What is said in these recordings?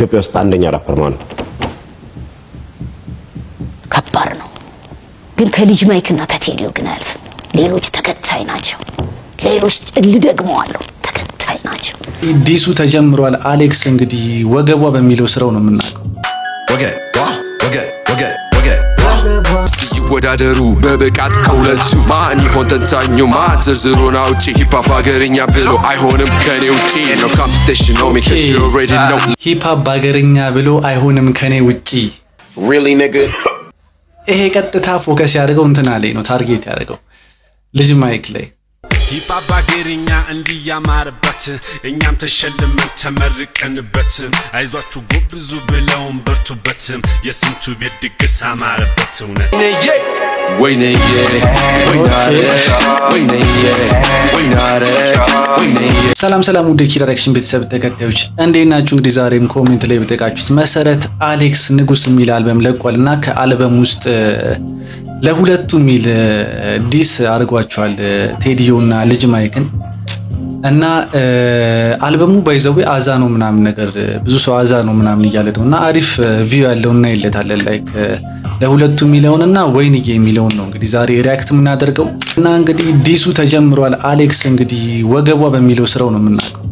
ኢትዮጵያ ውስጥ አንደኛ ራፐር ማን ነው? ከባድ ነው ግን ከልጅ ማይክና ከቴዲዮ ግን አያልፍም። ሌሎች ተከታይ ናቸው። ሌሎች ልደግመዋለሁ ተከታይ ናቸው። ዲሱ ተጀምሯል። አሌክስ እንግዲህ ወገቧ በሚለው ስራው ነው የምናውቀው። ወዳደሩ በብቃት ከሁለቱ ማን ይሆን ተንታኙ? ማን ዝርዝሩን አውጪ? ሂፓፕ ሀገርኛ ብሎ አይሆንም ከኔ ውጪ ነው ኮምፒቲሽን ነው because you already know ሂፓፕ ሀገርኛ ብሎ አይሆንም ከኔ ውጪ really nigga ይሄ ቀጥታ ፎከስ ያደርገው እንትና ላይ ነው ታርጌት ያደርገው ልጅ ማይክ ላይ ሂፓፕ ሀገርኛ እንዲያማርበት እኛም ተሸልመን ተመርቀንበት አይዟችሁ ጎብዙ ብለውን በርቱበት የስንቱ ቤት ድግስ አማረበት እውነት ሰላም ሰላም ውድ ኪራ ዳይሬክሽን ቤተሰብ ተከታዮች እንዴት ናችሁ? እንግዲህ ዛሬም ኮሜንት ላይ በጠቃችሁት መሰረት አሌክስ ንጉስ የሚል አልበም ለቋልና ከአልበም ውስጥ ለሁለቱ ሚል ዲስ አድርጓቸዋል ቴዲዮ እና ልጅ ማይክን እና አልበሙ ባይዘው አዛ ነው ምናምን ነገር ብዙ ሰው አዛ ነው ምናምን እያለ ነውና አሪፍ ቪው ያለውና ይለታል ላይክ ለሁለቱ ሚለውንና ወይንዬ የሚለውን ነው እንግዲህ ዛሬ ሪአክት የምናደርገው እና እንግዲህ ዲሱ ተጀምሯል። አሌክስ እንግዲህ ወገቧ በሚለው ስራው ነው የምናውቀው።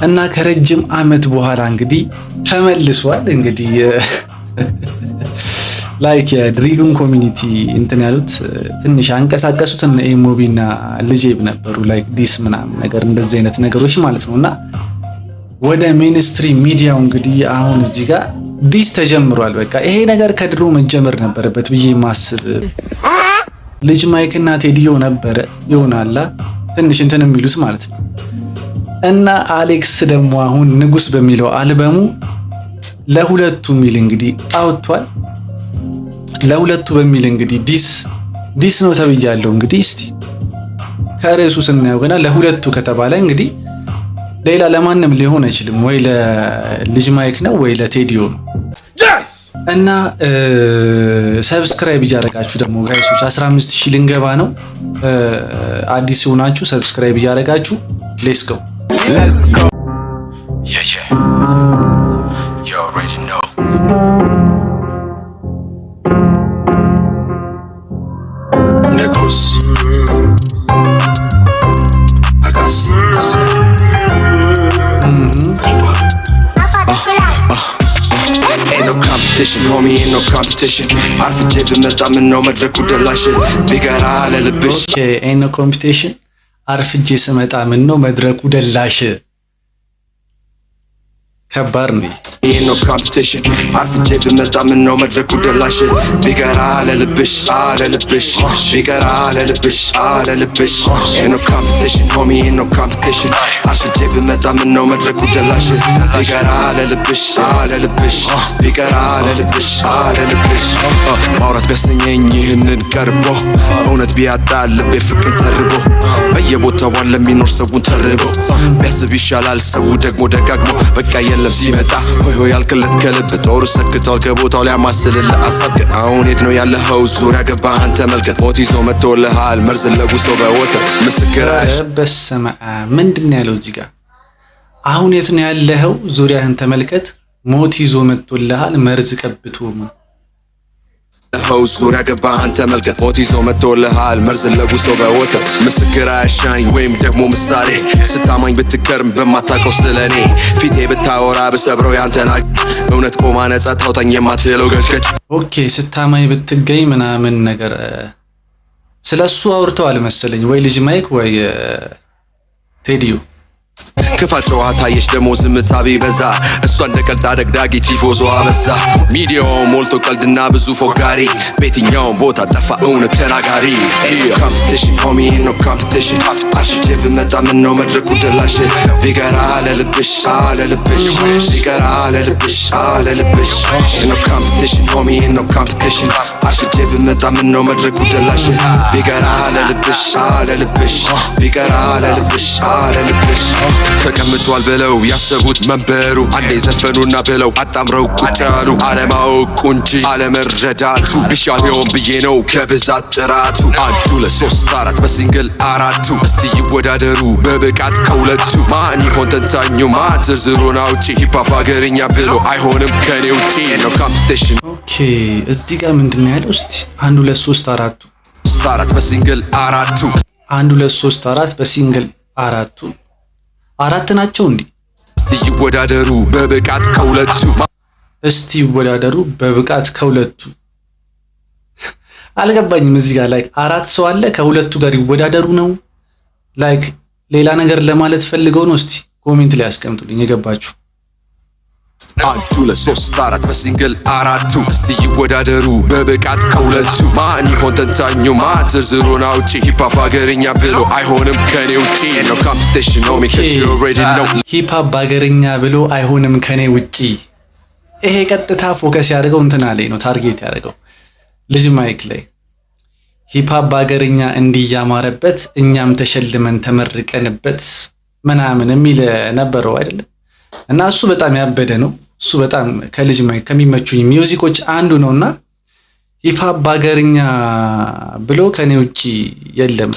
እና ከረጅም አመት በኋላ እንግዲህ ተመልሷል። እንግዲህ ላይክ የድሪሉን ኮሚኒቲ እንትን ያሉት ትንሽ አንቀሳቀሱት እና ኤሞቢና ልጄብ ነበሩ ላይክ ዲስ ምናምን ነገር እንደዚህ አይነት ነገሮች ማለት ነውና ወደ ሜንስትሪም ሚዲያው እንግዲህ አሁን እዚህ ጋር ዲስ ተጀምሯል። በቃ ይሄ ነገር ከድሮ መጀመር ነበረበት ብዬ ማስብ ልጅ ማይክና ቴዲዮ ነበረ ይሆናላ ትንሽ እንትን የሚሉት ማለት ነው። እና አሌክስ ደግሞ አሁን ንጉስ በሚለው አልበሙ ለሁለቱ ሚል እንግዲህ አውጥቷል። ለሁለቱ በሚል እንግዲህ ዲስ ነው ተብያለሁ። እንግዲህ እስቲ ከርዕሱ ስናየው ገና ለሁለቱ ከተባለ እንግዲህ ሌላ ለማንም ሊሆን አይችልም። ወይ ለልጅ ማይክ ነው ወይ ለቴዲዮ ነው። እና ሰብስክራይብ እያደረጋችሁ ደግሞ ጋይሶች 15000 ልንገባ ነው። አዲስ ሆናችሁ ሰብስክራይብ እያደረጋችሁ ሌትስ ጎ yeah you already know Negros I got ain't no competition homie ain't no competition አርፍጄ ብመጣ ምን ነው መድረኩ ደላሽ ቢገራ ለልብሽ ኦኬ ain't no competition አርፍጄ ስመጣ ምን ነው መድረኩ ደላሽ ከባድ ነው። no competition አርፍጄ ብመጣ ምን ነው መድረኩ ደላሽ ቢገራ ለልብሽ ለልብሽ ቢገራ ለልብሽ ለልብሽ no competition homie no competition አርፍጄ ብመጣ ምን ነው መድረኩ ደላሽ ቢገራ ለልብሽ ለልብሽ ቢገራ ለልብሽ ለልብሽ ማውራት ቢያሰኘኝ ይህንን ቀርቦ እውነት ቢያጣ ልቤ ፍቅር ተርቦ በየቦታው ለሚኖር ሰውን ተርቦ ቢያስብ ይሻላል ሰው ደግሞ ደጋግሞ በቃ የለም ሲመጣ ሆይ ያልከለት ከልብ ጦር ሰክቷል ከቦታው ላይ ማስልል አሳብ አሁን የት ነው ያለኸው ዙሪያ ገባህን ተመልከት ሞት ይዞ መጥቶልሃል መርዝ ለጉሶ በወተት ምስክራሽ በስመ አብ ምንድነው ያለው እዚህ ጋር አሁን የት ነው ያለኸው ዙሪያህን ተመልከት ሞት ይዞ መጥቶልሃል መርዝ ቀብቶ ዙሪያ ገባህን ተመልከት ሞት ይዞ መጥቶልሃል መርዝ ለጉሶ በወተት ምስክር አያሻኝ ወይም ደግሞ ምሳሌ ስታማኝ ብትከርም በማታውቀው ስለኔ ፊቴ ብታወራ ብሰብረው ያንተና እውነት ቆማ ነጻ ታውጣኝ የማትለው ገጭገጭ ኦኬ ስታማኝ ብትገኝ ምናምን ነገር ስለሱ አውርተዋል መሰለኝ ወይ ልጅ ማይክ ወይ ቴዲዮ ክፋት ጨዋታ ታየሽ ደሞ ዝምታ ቢበዛ እሷ እንደ ቀልድ አደግዳጊ ቲፎዞ አበዛ ሚዲያው ሞልቶ ቀልድና ብዙ ፎጋሪ በየትኛው ቦታ ጠፋ እውነት ተናጋሪ competition homie no competition አርፍጄ ብመጣ ምን ነው መድረኩ ደላሽ ቢገራ ለልብሽ ለልብሽ ቢገራ ለልብሽ ለልብሽ no competition homie no competition አርፍጄ ብመጣ ምን ነው መድረኩ ደላሽ ቢገራ ለልብሽ ለልብሽ ቢገራ ለልብሽ ለልብሽ ተቀምጧል ብለው ያሰቡት መንበሩ አንዴ ዘፈኑና ብለው አጣምረው ቁጭ ያሉ አለማወቁ እንጂ አለመረዳቱ ቢሻል ቢሆን ብዬ ነው ከብዛት ጥራቱ 1 2 3 4 በሲንግል አራቱ እስቲ ይወዳደሩ በብቃት ከሁለቱ ማን ይሆን ተንታኙ ማን ዝርዝሩን አውጪ ሂፓፕ ሀገርኛ ብሎ አይሆንም ከኔ ውጪ ነው ኮምፒቲሽን ኦኬ እዚህ ጋር ምንድነው ያለው እስቲ 1 2 3 አራቱ 4 በሲንግል አራቱ 1 2 3 4 በሲንግል አራቱ አራት ናቸው እንዴ እስቲ ይወዳደሩ በብቃት ከሁለቱ እስቲ ይወዳደሩ በብቃት ከሁለቱ አልገባኝም እዚህ ጋር ላይክ አራት ሰው አለ ከሁለቱ ጋር ይወዳደሩ ነው ላይክ ሌላ ነገር ለማለት ፈልገው ነው እስቲ ኮሜንት ላይ አስቀምጡልኝ የገባችሁ 1 2 3 4 በሲንግል አራቱ እስቲ ይወዳደሩ በብቃት ከሁለቱ ማን ይሆን ተንታኙ ማን ዝርዝሩን አውጪ ሂፓፕ ሀገርኛ ብሎ አይሆንም ከኔ ውጪ ነው ኮምፒቲሽን ኖ ሚ ካዝ ዩ ኦልሬዲ ኖ ሂፓፕ ሀገርኛ ብሎ አይሆንም ከኔ ውጪ ይሄ ቀጥታ ፎከስ ያደርገው እንትና ላይ ነው ታርጌት ያደርገው ልጅ ማይክ ላይ ሂፓፕ ሀገርኛ እንዲያማረበት እኛም ተሸልመን ተመርቀንበት ምናምን የሚል ነበረው አይደለ እና እሱ በጣም ያበደ ነው እሱ በጣም ከልጅ ማይክ ከሚመቹኝ ሚውዚኮች አንዱ ነውና ሂፓፕ ሀገርኛ ብሎ ከኔ ውጪ የለም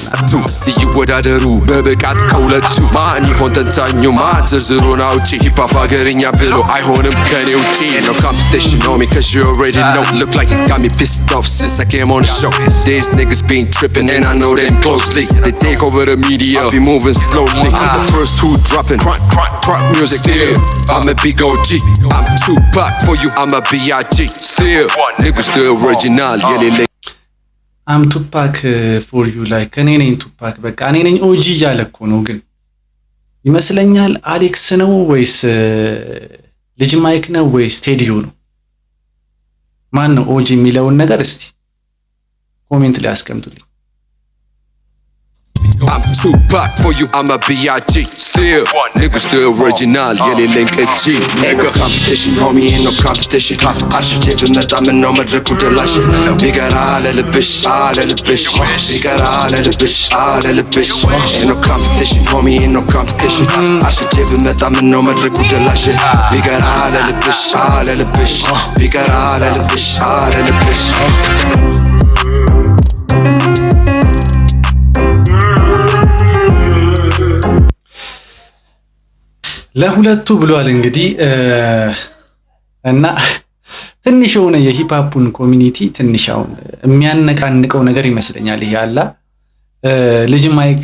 እስቲ ይወዳደሩ በብቃት ከሁለቱ ማን ይሆን ተንታኙ ማን ዝርዝሩን አውጪ ሂፓፕ ሀገርኛ ብሎ አይሆንም ከኔ ውጪ ነው ኮምፒቲሽን ኖ ሚ ካዝ ዩ ኦልሬዲ ኖ look like you got me pissed off since I came on the show these niggas been tripping and I know them closely they take over the media I be moving slowly I'm the first who dropping trap music still I'm a big OG I'm Tupac for you I'm a B.I.G still niggas still original የሌለ አም ቱፓክ ፎር ዩ ላይክ እኔ ነኝ ቱፓክ በቃ እኔ ነኝ ኦጂ እያለ እኮ ነው ግን ይመስለኛል አሌክስ ነው ወይስ ልጅ ማይክ ነው ወይስ ቴዲዮ ነው ማን ነው ኦጂ የሚለውን ነገር እስቲ ኮሜንት ላይ አስቀምጡልኝ I'm Tupac for you I'm a B.I.G still niggas still original የሌለኝ ቅጂ ain't no competition homie ain't no competition አርሽቼ ብመጣ ምነው መድረኩ ደላሽ ቢገራ ለልብሽ ለልብሽ ቢገራ ለልብሽ ለልብሽ ain't no competition homie ain't no competition አርሽቼ ብመጣ ምነው መድረኩ ደላሽ ቢገራ ለልብሽ ለልብሽ ቢገራ ለልብሽ ለልብሽ ለሁለቱ ብሏል እንግዲህ እና ትንሽ የሆነ የሂፓፑን ኮሚኒቲ ትንሽውን የሚያነቃንቀው ነገር ይመስለኛል ይሄ አላ ልጅ ማይክ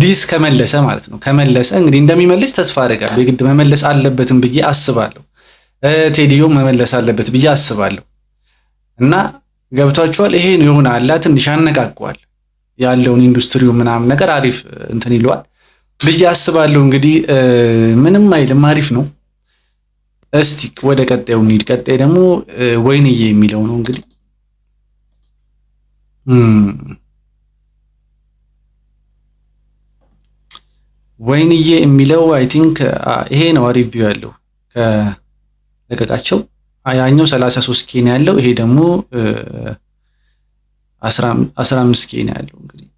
ዲስ ከመለሰ ማለት ነው ከመለሰ እንግዲህ እንደሚመልስ ተስፋ አደርጋለሁ የግድ መመለስ አለበትም ብዬ አስባለሁ ቴዲዮ መመለስ አለበት ብዬ አስባለሁ እና ገብቷቸዋል ይሄ ነው የሆነ አላ ትንሽ ያነቃቀዋል ያለውን ኢንዱስትሪው ምናምን ነገር አሪፍ እንትን ይሏል ብዬ አስባለሁ እንግዲህ ምንም አይልም አሪፍ ነው እስቲ ወደ ቀጣዩ እንሂድ ቀጣይ ደግሞ ወይንዬ የሚለው ነው እንግዲህ ወይንዬ የሚለው አይ ቲንክ ይሄ ነው ሪቪው ያለው ከለቀቃቸው ያኛው 33 ኬን ያለው ይሄ ደግሞ 15 ኬን ያለው እንግዲህ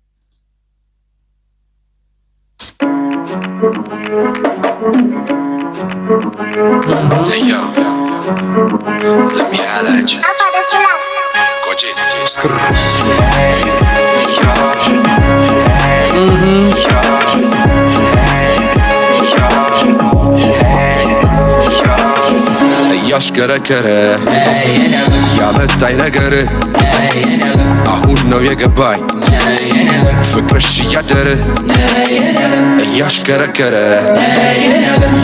Hey yo, let me holla at you. Go Jay. እያሽከረከረ ያመጣኝ ነገር አሁን ነው የገባኝ ፍቅርሽ እያደረ እያሽከረከረ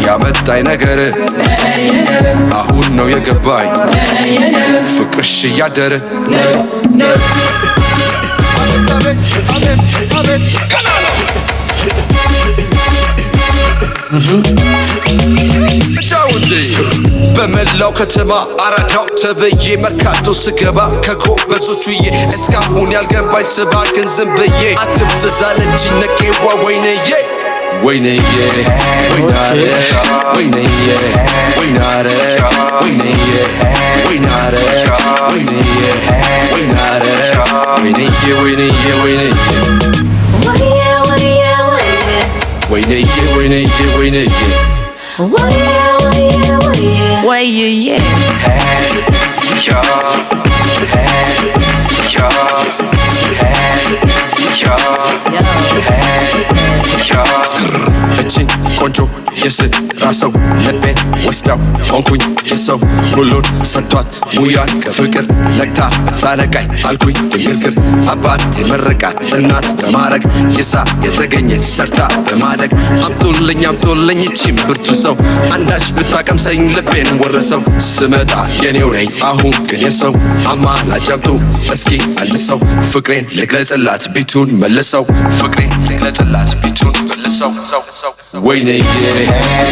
ያመጣኝ ነገር አሁን ነው የገባኝ ፍቅርሽ እያደረ በመላው ከተማ አራዳው ተብዬ መርካቶ ስገባ ከጎበዞቹዬ እስካሁን ያልገባኝ ስባ ግን ዝም ብዬ አትፍዘዛለችኝ ነቄዋ ወይንዬ ወይንዬ ወይናረ ወይንዬ ወይናረ ወይንዬ ወይናረ ወይንዬ ወይናረ ወይንዬ ወይንዬ ወይንዬ ወይኔዬ ወይኔዬ ወይኔዬ እችን ቆንጆ የስራ ሰው ልቤን ወስዳው ሆንኩኝ የሰው ሁሉን ሰጥቷት ሙያን ከፍቅር ነግታ ታነቃኝ አልኩኝ ድንግርግር አባት የመረቃት እናት በማረግ ይዛ የተገኘች ሰርታ በማደግ አምጡልኝ እቺም ብርቱ ሰው አንዳች ብታቀምሰኝ ልቤን ወረሰው ስመጣ የኔው ነኝ አሁን ግን የሰው አማላጅ አምጡ እስኪ መልሰው ፍቅሬን ልግለጽላት ቢቱን መልሰው ፍቅሬን ልግለጽላት ቢቱን መልሰው ወይኔዬ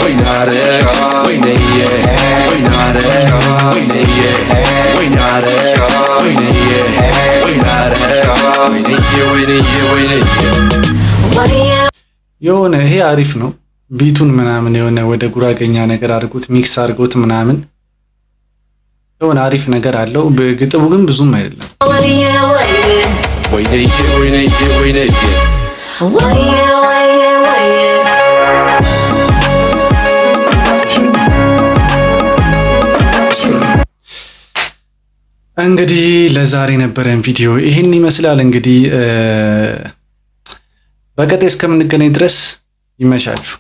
ወይናረ ወይኔዬ ወይናረ ወይኔዬ ወይናረ ወይኔዬ ወይናረ ወይኔዬ ወይኔዬ የሆነ ይሄ አሪፍ ነው። ቢቱን ምናምን የሆነ ወደ ጉራገኛ ነገር አድርጎት ሚክስ አድርጎት ምናምን የሆነ አሪፍ ነገር አለው። ግጥሙ ግን ብዙም አይደለም። ወይኔዬ ወይኔዬ ወይኔዬ እንግዲህ ለዛሬ ነበረን ቪዲዮ ይህን ይመስላል። እንግዲህ በቀጣይ እስከምንገናኝ ድረስ ይመሻችሁ።